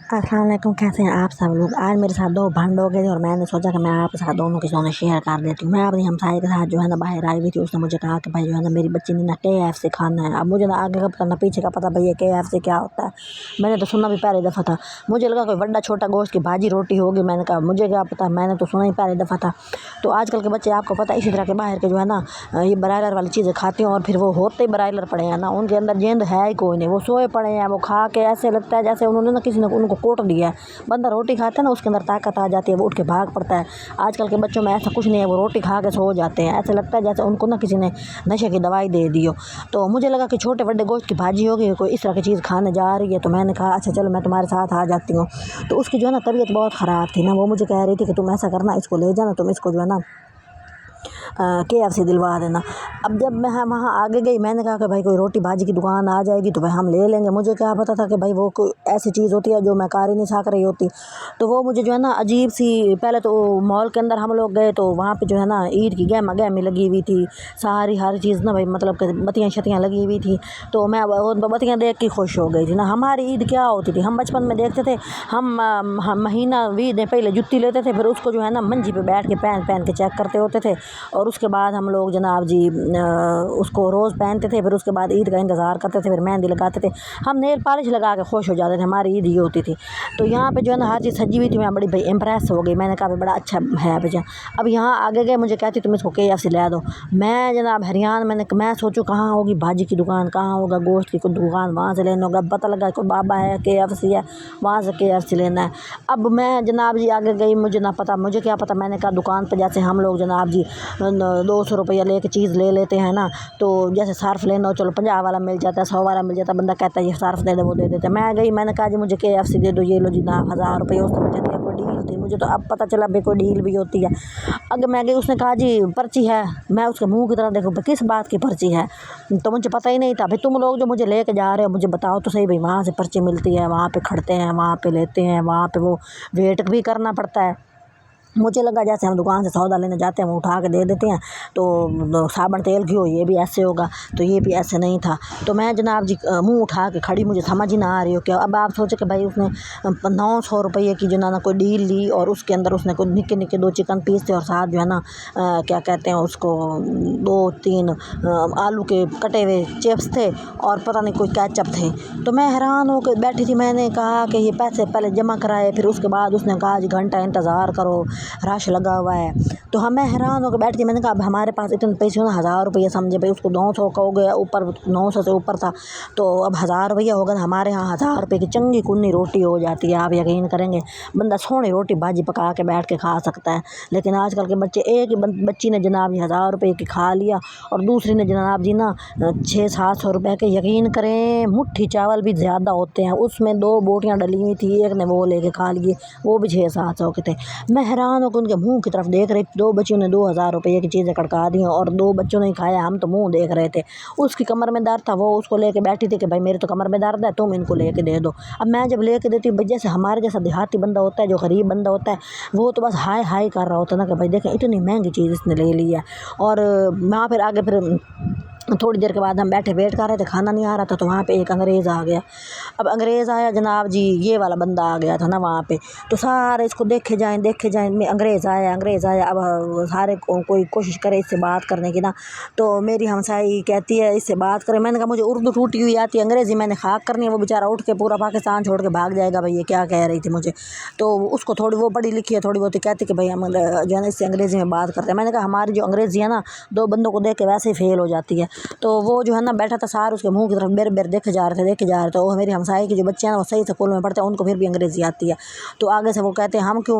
अस्सलाम वालेकुम, कैसे हैं आप सब लोग। आज मेरे साथ दो भंड हो गए थे और मैंने सोचा कि मैं आपके साथ दोनों की सोने शेयर कर देती हूँ। मैं अपनी हमसाये के साथ जो है ना बाहर आई हुई थी। उसने मुझे कहा कि भाई जो है ना मेरी बच्ची ने ना KFC खाना है। अब मुझे ना आगे का पता ना पीछे का पता भैया KFC क्या होता है। मैंने तो सुना भी पहली दफ़ा था। मुझे लगा कोई बड़ा छोटा गोश्त की भाजी रोटी होगी। मैंने कहा मुझे क्या पता, मैंने तो सुना ही पहली दफ़ा था। तो आजकल के बच्चे आपको पता है इसी तरह के बाहर के जो है ना ये ब्रायलर वाली चीज़ें खाते हैं और फिर वो होते ही ब्रायलर पड़े हैं ना, उनके अंदर जिंद है ही कोई नहीं। वो सोए पड़े हैं, वो खा के ऐसे लगता है जैसे उन्होंने ना किसी ने उनको कोट दिया है। बंदा रोटी खाता है ना उसके अंदर ताकत आ जाती है, वो उठ के भाग पड़ता है। आजकल के बच्चों में ऐसा कुछ नहीं है, वो रोटी खा के सो जाते हैं। ऐसा लगता है जैसे उनको ना किसी ने नशे की दवाई दे दी हो। तो मुझे लगा कि छोटे बड़े गोश्त की भाजी होगी, कोई इस तरह की चीज़ खाने जा रही है। तो मैंने कहा अच्छा चलो मैं तुम्हारे साथ आ जाती हूँ। तो उसकी जो है ना तबीयत बहुत ख़राब थी ना, वो मुझे कह रही थी कि तुम ऐसा करना, इसको ले जाना, तुम इसको जो है ना KFC दिलवा देना। अब जब मैं वहाँ आगे गई, मैंने कहा कि भाई कोई रोटी भाजी की दुकान आ जाएगी तो भाई हम ले लेंगे। मुझे क्या पता था कि भाई वो कोई ऐसी चीज़ होती है जो मैं कार ही नहीं सक रही होती। तो वो मुझे जो है ना अजीब सी, पहले तो मॉल के अंदर हम लोग गए तो वहाँ पे जो है ना ईद की गहमा गहमी लगी हुई थी, सारी हर चीज़ ना भाई मतलब कि बत्तियाँ शत्तियाँ लगी हुई थी। तो मैं वो बत्तियाँ देख के खुश हो गई थी ना। हमारी ईद क्या होती थी, हम बचपन में देखते थे, हम महीना 20 दिन पहले जुत्ती लेते थे, फिर उसको जो है ना मंजी पे बैठ के पहन पहन के चेक करते होते थे। और उसके बाद हम लोग जनाब जी उसको रोज़ पहनते थे। फिर उसके बाद ईद का इंतज़ार करते थे, फिर मेहंदी लगाते थे, हम नेल पॉलिश लगा के खुश हो जाते थे। हमारी ईद ये होती थी। तो यहाँ पे जो है ना हर चीज़ सजी हुई थी। मैं बड़ी भाई इम्प्रेस हो गई, मैंने कहा भाई बड़ा अच्छा है भैया। अब यहाँ आगे गए, मुझे कहती तुम इसको KFC ले दो। मैं जनाब हैरान, मैं सोचूँ कहाँ होगी भाजी की दुकान, कहाँ होगा गोश्त की कोई दुकान, वहाँ से लेना होगा। पता लगा कोई बाबा है KFC है, वहाँ से KFC लेना है। अब मैं जनाब जी आगे गई, मुझे ना पता, मुझे क्या पता। मैंने कहा दुकान पर जैसे हम लोग जनाब जी 200 रुपया ले के चीज़ ले लेते हैं ना, तो जैसे सर्फ लेना हो चलो 50 वाला मिल जाता है, 100 वाला मिल जाता है। बंदा कहता है ये सर्फ दे दे, वो दे देते। मैं गई, मैंने कहा जी मुझे KFC दे दो, ये लो जी ना 1000 रुपये। उसने मुझे दिया, कोई डील थी। मुझे तो अब पता चला भाई कोई डील भी होती है। अगर मैं गई, उसने कहा जी पर्ची है। मैं उसके मुँह की तरफ देखूँ किस बात की पर्ची है, तो मुझे पता ही नहीं था। भाई तुम लोग जो मुझे लेके जा रहे हो मुझे बताओ तो सही भाई, वहाँ से पर्ची मिलती है, वहाँ पे खड़ते हैं, वहाँ पे लेते हैं, वहाँ पे वो वेट भी करना पड़ता है। मुझे लगा जैसे हम दुकान से सौदा लेने जाते हैं वो उठा के दे देते हैं, तो साबुन तेल घी हो ये भी ऐसे होगा, तो ये भी ऐसे नहीं था। तो मैं जनाब जी मुंह उठा के खड़ी, मुझे समझ ही ना आ रही हो क्या। अब आप सोचे कि भाई उसने 900 रुपये की जो ना कोई डील ली और उसके अंदर उसने कोई निक्के निक्के 2 चिकन पीस थे और साथ जो है ना क्या कहते हैं उसको 2-3 आलू के कटे हुए चिप्स थे और पता नहीं कोई केचप थे। तो मैं हैरान होकर बैठी थी। मैंने कहा कि ये पैसे पहले जमा कराए, फिर उसके बाद उसने कहा जी घंटा इंतज़ार करो, रश लगा हुआ है। तो हम मैं हैरान होकर बैठ गई। मैंने कहा अब हमारे पास इतने पैसे ना 1000 रुपये समझे भाई, उसको 900 का हो गया ऊपर, 900 से ऊपर था, तो अब 1000 रुपया होगा। हमारे यहाँ 1000 रुपये की चंगी कुन्नी रोटी हो जाती है, आप यकीन करेंगे। बंदा सोनी रोटी भाजी पका के बैठ के खा सकता है। लेकिन आजकल के बच्चे, एक ही बच्ची ने जनाब 1000 रुपये की खा लिया और दूसरी ने जनाब जी ना 600-700 रुपये के, यकीन करें मुट्ठी चावल भी ज़्यादा होते हैं, उसमें 2 बोटियाँ डली हुई थी, एक ने वो लेके खा लिए, वो भी 600-700 के थे। मैं हैरान होकर उनके मुंह की तरफ देख रही। 2 बच्चियों ने 2000 रुपये की चीज़ें कड़का दी और 2 बच्चों ने खाया, हम तो मुंह देख रहे थे। उसकी कमर में दर्द था, वो उसको लेके बैठी थी कि भाई मेरे तो कमर में दर्द है, तुम इनको लेके दे दो। अब मैं जब लेके देती हूँ, जैसे हमारे जैसा देहाती बंदा होता है, जो गरीब बंदा होता है, वो तो बस हाय हाय कर रहा होता है ना कि भाई देखें इतनी महंगी चीज़ इसने ले ली है। और वहाँ फिर आगे फिर थोड़ी देर के बाद हम बैठे वेट कर रहे थे, खाना नहीं आ रहा था। तो वहाँ पे एक अंग्रेज़ आ गया। अब अंग्रेज़ आया जनाब जी, ये वाला बंदा आ गया था ना वहाँ पे, तो सारे इसको देखे जाएं देखे जाएं। मैं अंग्रेज़ आया अंग्रेज़ आया। अब सारे कोई कोशिश करे इससे बात करने की ना, तो मेरी हमसाई कहती है इससे बात करें। मैंने कहा मुझे उर्दू टूटी हुई आती है, अंग्रेज़ी मैंने खाक करनी है। वो बेचारा उठ के पूरा पाकिस्तान छोड़ के भाग जाएगा, भाई ये क्या कह रही थी मुझे। तो उसको थोड़ी वो पढ़ी लिखी है थोड़ी बहुत, कहती कि भाई हम जो है ना इससे अंग्रेज़ी में बात करते हैं। मैंने कहा हमारी जो अंग्रेज़ी है ना 2 बंदों को देख के वैसे ही फेल हो जाती है। तो वो जो है ना बैठा था, सार उसके मुंह की तरफ बेर बेर देखे जा रहे थे। तो वो मेरी हमसाई के जो बच्चे हैं वो सही स्कूल में पढ़ते हैं, उनको फिर भी अंग्रेज़ी आती है। तो आगे से वो कहते हैं हम क्यों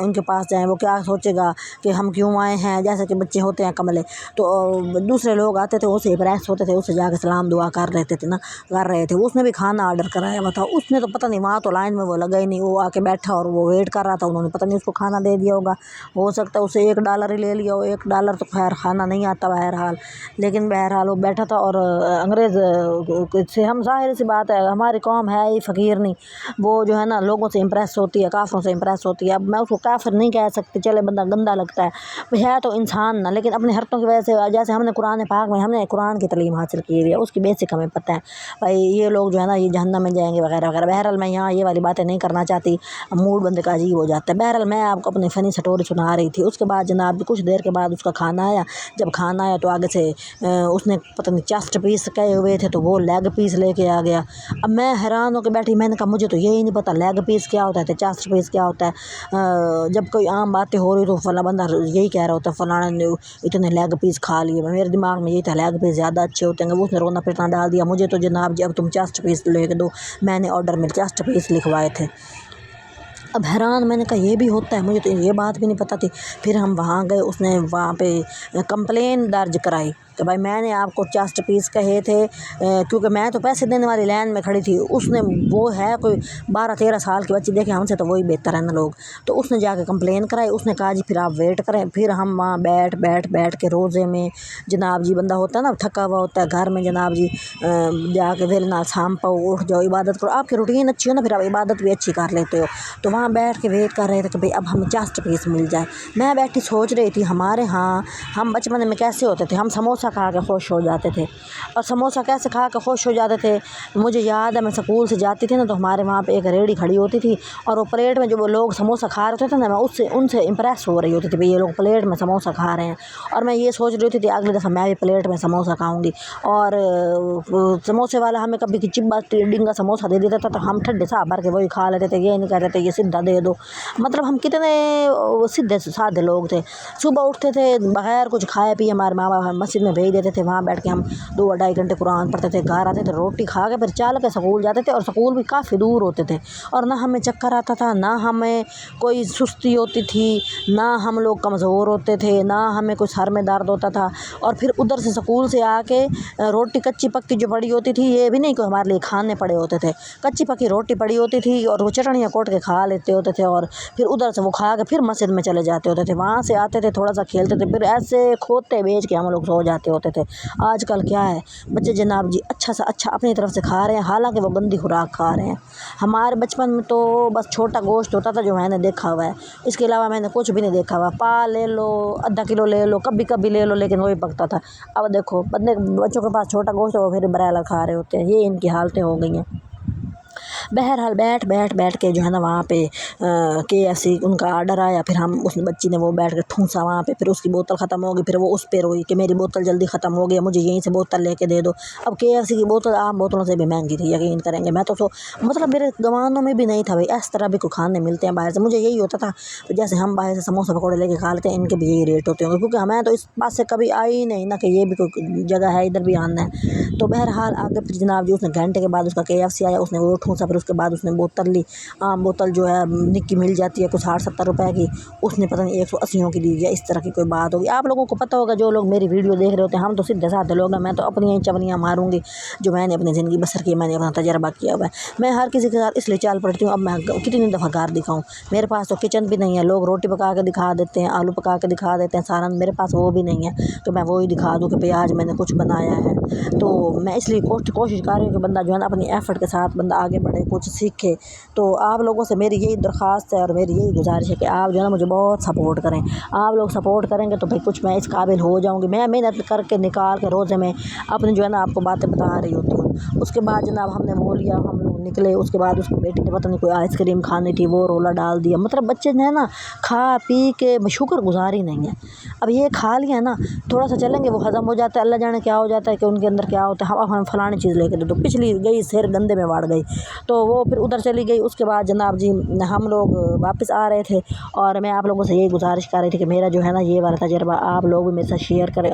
उनके पास जाएं, वो क्या सोचेगा कि हम क्यों आए हैं, जैसे कि बच्चे होते हैं कमले। तो दूसरे लोग आते थे, उससे इम्प्रेस होते थे, उससे जाकर सलाम दुआ कर रहे थे। उसने भी खाना ऑर्डर कराया हुआ था। उसने तो पता नहीं, वहाँ तो लाइन में वो लगा ही नहीं, वो आके बैठा और वो वेट कर रहा था। उन्होंने पता नहीं उसको खाना दे दिया होगा, हो सकता है उसे $1 ही ले लिया हो। $1 तो खैर खाना नहीं आता बहरहाल, लेकिन बहरहाल बहरहाल वो बैठा था और अंग्रेज़ से हम ज़ाहिर सी बात है हमारी कौम है ही फ़कीर नहीं, वो जो है ना लोगों से इम्प्रेस होती है, काफ़रों से इम्प्रेस होती है। अब मैं उसको काफ़िर नहीं कह सकती, चले बंदा गंदा लगता है, भाई है तो इंसान ना, लेकिन अपनी हरकतों की वजह से जैसे हमने कुरान पाक में हमने कुरान की तालीम हासिल की हुई है, उसकी बेसिक हमें पता है भाई ये लोग जो है ना ये जहन्नम में जाएंगे वगैरह वगैरह। बहरहाल मैं यहाँ ये वाली बातें नहीं करना चाहती, मूड बंदे का अजीब हो जाता है। बहरहाल मैं आपको अपनी फ़नी स्टोरी सुना रही थी। उसके बाद जनाब कुछ देर के बाद उसका खाना आया। जब खाना आया तो आगे से उसने पता नहीं चेस्ट पीस कहे हुए थे तो वो लेग पीस लेके आ गया। अब मैं हैरान होकर बैठी, मैंने कहा मुझे तो यही नहीं पता लेग पीस क्या होता है तो चेस्ट पीस क्या होता है। जब कोई आम बातें हो रही तो फला बंदा यही कह रहा होता है फलाना ने इतने लेग पीस खा लिए। मेरे दिमाग में यही था लेग पीस ज़्यादा अच्छे होते हैं। उसने रोना पिटना डाल दिया, मुझे तो जनाब जी अब तुम चेस्ट पीस लेके दो, मैंने ऑर्डर में चेस्ट पीस लिखवाए थे। अब हैरान, मैंने कहा ये भी होता है, मुझे तो ये बात भी नहीं पता थी। फिर हम वहाँ गए, उसने वहाँ पे कंप्लेन दर्ज कराई कि भाई मैंने आपको चेस्ट पीस कहे थे, क्योंकि मैं तो पैसे देने वाली लाइन में खड़ी थी। उसने वो है कोई 12-13 साल की बच्ची, देखे हमसे तो वही बेहतर है ना लोग। तो उसने जाके कंप्लेन कराई। उसने कहा जी फिर आप वेट करें। फिर हम वहाँ बैठ के रोज़े में जनाब जी बंदा होता है ना थका हुआ होता है, घर में जनाब जी जाके वेल ना शाम पाओ उठ जाओ इबादत करो, आपकी रूटीन अच्छी हो ना फिर आप इबादत भी अच्छी कर लेते हो। तो वहाँ बैठ के वेट कर रहे थे कि भाई अब हमें चेस्ट पीस मिल जाए। मैं बैठी सोच रही थी हमारे यहाँ हम बचपन में कैसे होते थे, हम समोसा खा के खुश हो जाते थे। और समोसा कैसे खा के खुश हो जाते थे, मुझे याद है मैं स्कूल से जाती थी ना तो हमारे वहाँ पे एक रेहड़ी खड़ी होती थी और वो प्लेट में जो वो लोग समोसा खा रहे थे ना मैं उससे उनसे इम्प्रेस हो रही होती थी, भाई ये लोग प्लेट में समोसा खा रहे हैं। और मैं ये सोच रही थी अगले दफ़ा मैं भी प्लेट में समोसा खाऊंगी। और समोसे वाला हमें कभी चिब्बा डिंगा समोसा दे देता था तो हम ठंडे सा भर के वही खा लेते थे, ये नहीं कहते थे ये सीधा दे दो। मतलब हम कितने सीधे साधे लोग थे। सुबह उठते थे बगैर कुछ खाए पिए, हमारे माँ बाप मस्जिद में भेज देते थे, वहाँ बैठ के हम 2-2.5 घंटे कुरान पढ़ते थे। घर आते थे रोटी खा के फिर चल के स्कूल जाते थे और स्कूल भी काफ़ी दूर होते थे। और ना हमें चक्कर आता था, ना हमें कोई सुस्ती होती थी, ना हम लोग कमज़ोर होते थे, ना हमें कुछ सर में दर्द होता था। और फिर उधर से स्कूल से आके रोटी कच्ची पक्की जो पड़ी होती थी, ये भी नहीं कि हमारे लिए खाने पड़े होते थे, कच्ची पक्की रोटी पड़ी होती थी और वो चटनियाँ कोट के खा लेते होते थे। और फिर उधर से वो खा के फिर मस्जिद में चले जाते होते थे। वहाँ से आते थे थोड़ा सा खेलते थे, फिर ऐसे खोते बेच के हम लोग सो जाते होते थे। आजकल क्या है बच्चे जनाब जी अच्छा सा अच्छा अपनी तरफ से खा रहे हैं, हालांकि वो गंदी खुराक खा रहे हैं। हमारे बचपन में तो बस छोटा गोश्त होता था जो मैंने देखा हुआ है, इसके अलावा मैंने कुछ भी नहीं देखा हुआ। पा ले लो, आधा किलो ले लो, कभी कभी ले लो, लेकिन वही पकता था। अब देखो बच्चों के पास छोटा गोश्त है वो फिर बरेला खा रहे होते हैं। ये इनकी हालतें हो गई हैं। बहरहाल बैठ के जो है ना वहाँ पे KFC उनका ऑर्डर आया। फिर हम उस बच्ची ने वो बैठ के ठूंसा वहाँ पे, फिर उसकी बोतल ख़त्म हो गई। फिर वो उस पर रोई कि मेरी बोतल जल्दी ख़त्म हो गई, मुझे यहीं से बोतल लेके दे दो। अब KFC की बोतल आम बोतलों से भी महंगी थी, यकीन करेंगे। मैं तो मतलब मेरे गवानों में भी नहीं था भाई इस तरह भी कोई खाने मिलते हैं बाहर से। मुझे यही होता था जैसे हम बाहर से समोसा पकौड़े लेके खा लेते हैं, इनके भी यही रेट होते होंगे, क्योंकि हमें तो इस पास से कभी आई ही नहीं ना कि ये भी कोई जगह है इधर भी आना है। तो बहरहाल आगे फिर जनाब जी उसने घंटे के बाद उसका KFC आया, उसने वो ठूंसा, फिर उसके बाद उसने बोतल ली। आम बोतल जो है निक्की मिल जाती है कुछ 60-70 रुपए की, उसने पता नहीं 180 की दी है, इस तरह की कोई बात होगी। आप लोगों को पता होगा जो लोग मेरी वीडियो देख रहे होते हैं, हम तो सीधे साधे लोग हैं। मैं तो अपनी ही चवनियाँ मारूंगी जो मैंने अपनी ज़िंदगी बसर की, मैंने अपना तजर्बा किया हुआ है। मैं हर किसी के साथ इसलिए चाल पड़ती हूँ। अब मैं कितनी दफ़ा घर दिखाऊँ, मेरे पास तो किचन भी नहीं है। लोग रोटी पका के दिखा देते हैं, आलू पका के दिखा देते हैं सालन, मेरे पास वो भी नहीं है तो मैं वही दिखा दूँ कि भाई आज मैंने कुछ बनाया है। तो मैं इसलिए कोशिश कर रही हूँ कि बंदा जो है ना अपनी एफ़र्ट के साथ बंदा आगे बढ़े, कुछ सीखे। तो आप लोगों से मेरी यही दरख्वास्त है और मेरी यही गुजारिश है कि आप जो है ना मुझे बहुत सपोर्ट करें। आप लोग सपोर्ट करेंगे तो भाई कुछ मैं इस काबिल हो जाऊँगी। मैं मेहनत करके निकाल के रोज़े में अपनी जो है ना आपको बातें बता रही होती हूँ। उसके बाद जनाब हमने वो लिया, हम लोग निकले। उसके बाद उसकी बेटी ने पता नहीं कोई आइसक्रीम खानी थी, वो रोला डाल दिया। मतलब बच्चे ने ना खा पी के शुक्र गुजारी नहीं है। अब ये खा लिया ना, थोड़ा सा चलेंगे वो हज़म हो जाता है, अल्लाह जाने क्या हो जाता है कि उनके अंदर क्या होता है। हम फलानी चीज़ लेके दे दो, पिछली गई सिर गंदे में वाड़ गई, तो वो फिर उधर चली गई। उसके बाद जनाब जी हम लोग वापस आ रहे थे और मैं आप लोगों से यही गुजारिश कर रही थी कि मेरा जो है ना ये वाला तजर्बा आप लोग भी मेरे साथ शेयर करें।